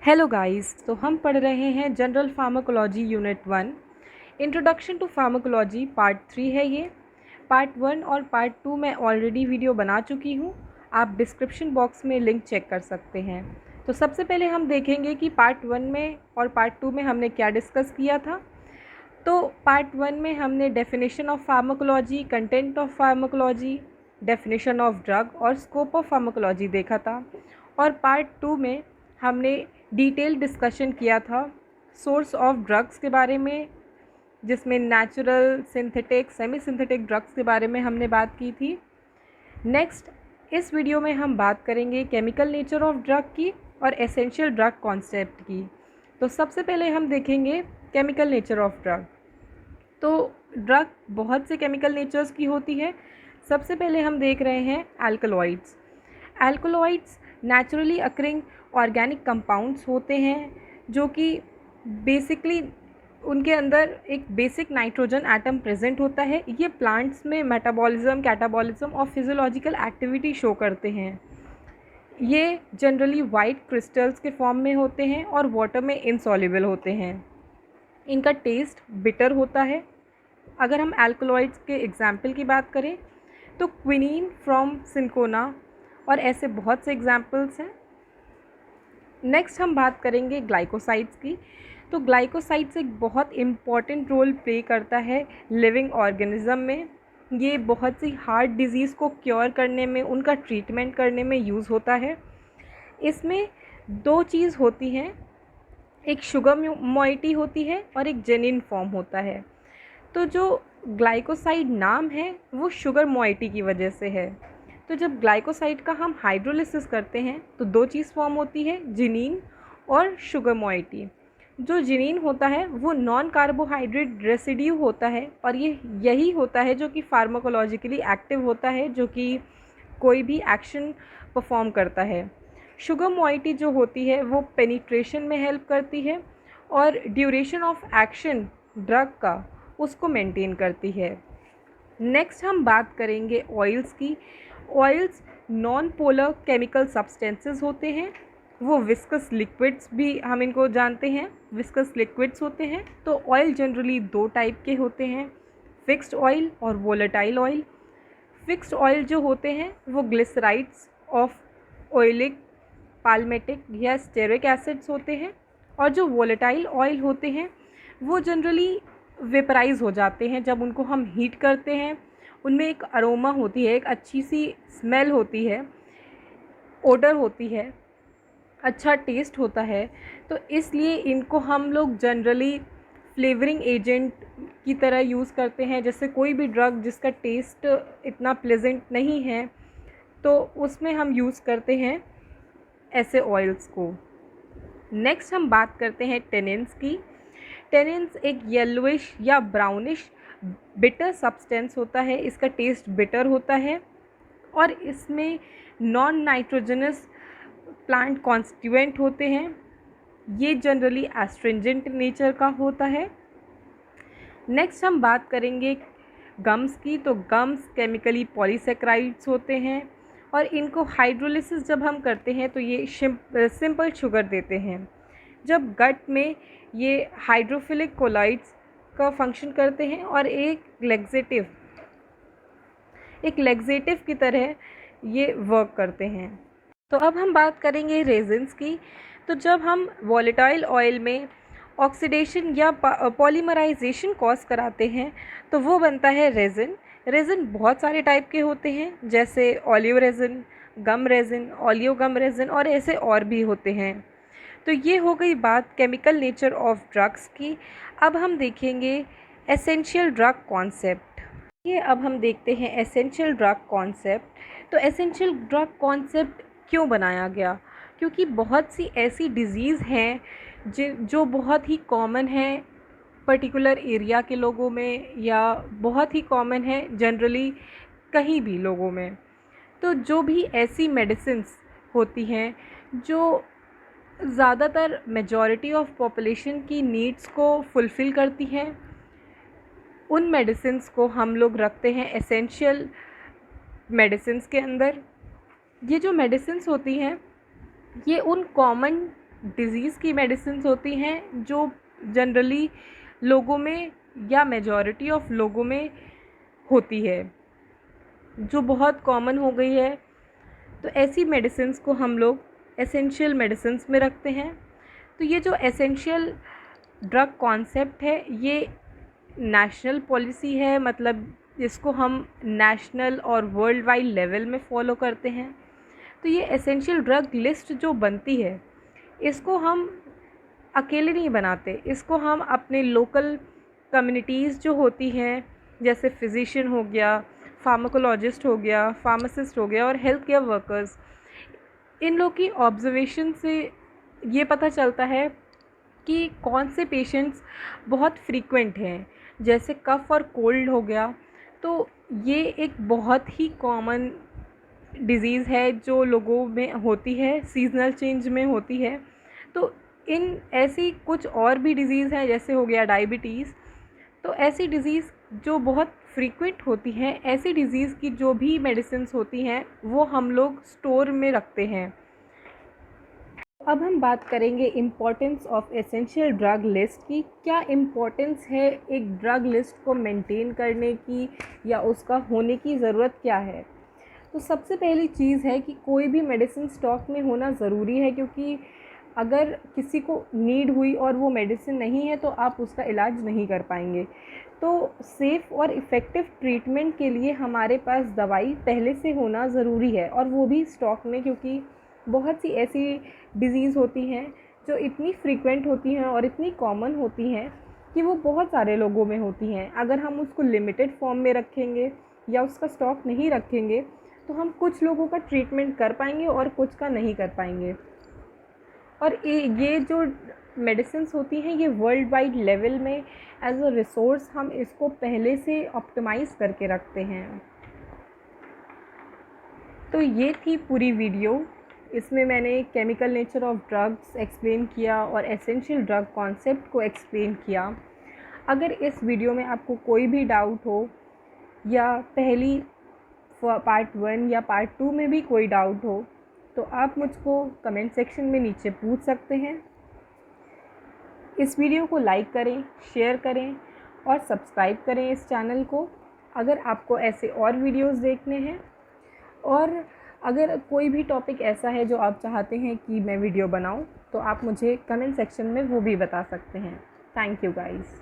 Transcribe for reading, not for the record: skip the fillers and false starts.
Hello guys, तो हम पढ़ रहे हैं general pharmacology unit 1। Introduction to pharmacology part 3 है ये। पार्ट 1 और पार्ट 2 मैं ऑलरेडी वीडियो बना चुकी हूँ। आप डिस्क्रिप्शन बॉक्स में लिंक चेक कर सकते हैं। तो सबसे पहले हम देखेंगे कि पार्ट 1 में और पार्ट 2 में हमने क्या डिस्कस किया था। तो पार्ट 1 में हमने definition of pharmacology, content of pharmacology, definition of drug और स्कोप ऑफ फार्माकोलॉजी देखा था। और पार्ट 2 में हमने डिटेल डिस्कशन किया था सोर्स ऑफ ड्रग्स के बारे में, जिसमें natural, synthetic, semi synthetic drugs के बारे में हमने बात की थी। नेक्स्ट इस वीडियो में हम बात करेंगे केमिकल नेचर ऑफ ड्रग की और एसेंशियल ड्रग कॉन्सेप्ट की। तो सबसे पहले हम देखेंगे केमिकल नेचर ऑफ ड्रग। तो ड्रग बहुत से केमिकल नेचर्स की होती है। सबसे पहले हम देख रहे हैं alkaloids. Alkaloids naturally occurring organic compounds होते हैं जो कि बेसिकली उनके अंदर एक बेसिक नाइट्रोजन एटम प्रेजेंट होता है। ये प्लांट्स में मेटाबॉलिज्म, कैटाबॉलिज्म और फिजियोलॉजिकल एक्टिविटी शो करते हैं। ये जनरली वाइट क्रिस्टल्स के फॉर्म में होते हैं और वाटर में इनसॉल्युबल होते हैं। इनका टेस्ट बिटर होता है। अगर हम एल्कलॉइड्स के एग्जाम्पल की बात करें तो क्विनीन फ्रॉम सिंकोना और ऐसे बहुत से एग्जाम्पल्स हैं। नेक्स्ट हम बात करेंगे ग्लाइकोसाइड्स की। तो ग्लाइकोसाइड्स एक बहुत इम्पॉर्टेंट रोल प्ले करता है लिविंग ऑर्गेनिज्म में। ये बहुत सी हार्ट डिजीज़ को क्योर करने में, उनका ट्रीटमेंट करने में यूज़ होता है। इसमें दो चीज़ होती हैं, एक शुगर मोइटी होती है और एक जेनिन फॉर्म होता है। तो जो ग्लाइकोसाइड नाम है वो शुगर मोइटी की वजह से है। तो जब ग्लाइकोसाइड का हम हाइड्रोलिसिस करते हैं तो दो चीज़ फॉर्म होती है, जिनीन और शुगर मोइटी। जो जिनीन होता है वो नॉन कार्बोहाइड्रेट रेसिड्यू होता है और ये यही होता है जो कि फार्माकोलॉजिकली एक्टिव होता है, जो कि कोई भी एक्शन परफॉर्म करता है। शुगर मोइटी जो होती है वो पेनिट्रेशन में हेल्प करती है और ड्यूरेशन ऑफ एक्शन ड्रग का उसको मेंटेन करती है। नेक्स्ट हम बात करेंगे ऑयल्स की। Oils non polar chemical substances होते हैं। वो विस्कस लिक्विड्स भी हम इनको जानते हैं, विस्कस लिक्विड्स होते हैं। तो ऑयल जनरली दो टाइप के होते हैं, फिक्स्ड ऑयल और वोलेटाइल ऑयल। फिक्स्ड ऑयल जो होते हैं वो ग्लिसराइड्स ऑफ ऑयलिक, पाल्मेटिक या स्टेरिक एसिड्स होते हैं। और जो वोलेटाइल ऑयल होते हैं वो जनरली वेपराइज हो जाते हैं जब उनको हम हीट करते हैं। उनमें एक अरोमा होती है, एक अच्छी सी स्मेल होती है, ओडर होती है, अच्छा टेस्ट होता है। तो इसलिए इनको हम लोग जनरली फ्लेवरिंग एजेंट की तरह यूज़ करते हैं। जैसे कोई भी ड्रग जिसका टेस्ट इतना प्लेजेंट नहीं है तो उसमें हम यूज़ करते हैं ऐसे ऑयल्स को। नेक्स्ट हम बात करते हैं टेनिन्स की। टेनिन्स एक येलोइश या ब्राउनिश बिटर सब्सटेंस होता है। इसका टेस्ट बिटर होता है और इसमें नॉन नाइट्रोजनस प्लांट कॉन्स्टिट्यूएंट होते हैं। ये जनरली एस्ट्रिंजेंट नेचर का होता है। नेक्स्ट हम बात करेंगे गम्स की। तो गम्स केमिकली पॉलीसेक्राइड्स होते हैं और इनको हाइड्रोलिसिस जब हम करते हैं तो ये सिंपल शुगर देते हैं। जब गट में ये हाइड्रोफिलिक कोलाइड्स का फंक्शन करते हैं और एक लेग्जेटिव की तरह ये वर्क करते हैं। तो अब हम बात करेंगे रेजिन्स की। तो जब हम वोलेटाइल ऑयल में ऑक्सीडेशन या पॉलीमराइजेशन कॉज कराते हैं तो वो बनता है रेजिन। रेजिन बहुत सारे टाइप के होते हैं, जैसे ऑलिव रेजिन, गम रेजिन, ऑलियो गम रेजिन और ऐसे और भी होते हैं। तो ये हो गई बात केमिकल नेचर ऑफ ड्रग्स की। अब हम देखेंगे एसेंशियल ड्रग कॉन्सेप्ट। ये अब हम देखते हैं एसेंशियल ड्रग कॉन्सेप्ट। तो एसेंशियल ड्रग कॉन्सेप्ट क्यों बनाया गया? क्योंकि बहुत सी ऐसी डिज़ीज़ हैं जो बहुत ही कॉमन है पर्टिकुलर एरिया के लोगों में, या बहुत ही कॉमन है जनरली कहीं भी लोगों में। तो जो भी ऐसी मेडिसिन्स होती हैं जो ज़्यादातर मेजॉरिटी ऑफ पॉपुलेशन की नीड्स को फुलफ़िल करती हैं, उन मेडिसिन्स को हम लोग रखते हैं एसेंशियल मेडिसिन्स के अंदर। ये जो मेडिसिन्स होती हैं ये उन कॉमन डिज़ीज़ की मेडिसिन्स होती हैं जो जनरली लोगों में या मेजॉरिटी ऑफ लोगों में होती है, जो बहुत कॉमन हो गई है। तो ऐसी मेडिसिन्स को हम लोग एसेंशियल मेडिसिन्स में रखते हैं। तो ये जो एसेंशियल ड्रग कॉन्सेप्ट है ये नेशनल पॉलिसी है, मतलब इसको हम नेशनल और वर्ल्ड वाइड लेवल में फॉलो करते हैं। तो ये एसेंशियल ड्रग लिस्ट जो बनती है इसको हम अकेले नहीं बनाते, इसको हम अपने लोकल कम्युनिटीज़ जो होती हैं, जैसे फिजिशियन हो गया, फार्माकोलॉजिस्ट हो गया, फार्मासिस्ट हो गया और हेल्थ केयर वर्कर्स, इन लोग की ऑब्जर्वेशन से ये पता चलता है कि कौन से पेशेंट्स बहुत फ्रीक्वेंट हैं। जैसे कफ़ और कोल्ड हो गया, तो ये एक बहुत ही कॉमन डिज़ीज़ है जो लोगों में होती है, सीज़नल चेंज में होती है। तो इन ऐसी कुछ और भी डिज़ीज़ हैं, जैसे हो गया डायबिटीज़। तो ऐसी डिज़ीज़ जो बहुत फ्रीक्वेंट होती हैं, ऐसी डिज़ीज़ की जो भी मेडिसिन्स होती हैं वो हम लोग स्टोर में रखते हैं। अब हम बात करेंगे importance of essential drug list की। क्या इम्पोर्टेंस है एक ड्रग लिस्ट को मेंटेन करने की या उसका होने की ज़रूरत क्या है? तो सबसे पहली चीज़ है कि कोई भी मेडिसिन स्टॉक में होना ज़रूरी है, क्योंकि अगर किसी को नीड हुई और वो मेडिसिन नहीं है तो आप उसका इलाज नहीं कर पाएंगे। तो सेफ़ और इफ़ेक्टिव ट्रीटमेंट के लिए हमारे पास दवाई पहले से होना ज़रूरी है, और वो भी स्टॉक में, क्योंकि बहुत सी ऐसी डिज़ीज़ होती हैं जो इतनी फ्रीक्वेंट होती हैं और इतनी कॉमन होती हैं कि वो बहुत सारे लोगों में होती हैं। अगर हम उसको लिमिटेड फॉर्म में रखेंगे या उसका स्टॉक नहीं रखेंगे तो हम कुछ लोगों का ट्रीटमेंट कर पाएंगे और कुछ का नहीं कर पाएंगे। और ये जो मेडिसिन्स होती हैं ये वर्ल्ड वाइड लेवल में एज अ रिसोर्स हम इसको पहले से ऑप्टिमाइज़ करके रखते हैं। तो ये थी पूरी वीडियो। इसमें मैंने chemical nature of drugs explain किया और एसेंशियल ड्रग कॉन्सेप्ट को एक्सप्लेन किया। अगर इस वीडियो में आपको कोई भी डाउट हो या पहली पार्ट 1 या पार्ट 2 में भी कोई डाउट हो तो आप मुझको कमेंट सेक्शन में नीचे पूछ सकते हैं। इस वीडियो को लाइक करें, शेयर करें और सब्सक्राइब करें इस चैनल को अगर आपको ऐसे और वीडियोस देखने हैं। और अगर कोई भी टॉपिक ऐसा है जो आप चाहते हैं कि मैं वीडियो बनाऊं तो आप मुझे कमेंट सेक्शन में वो भी बता सकते हैं। Thank you guys.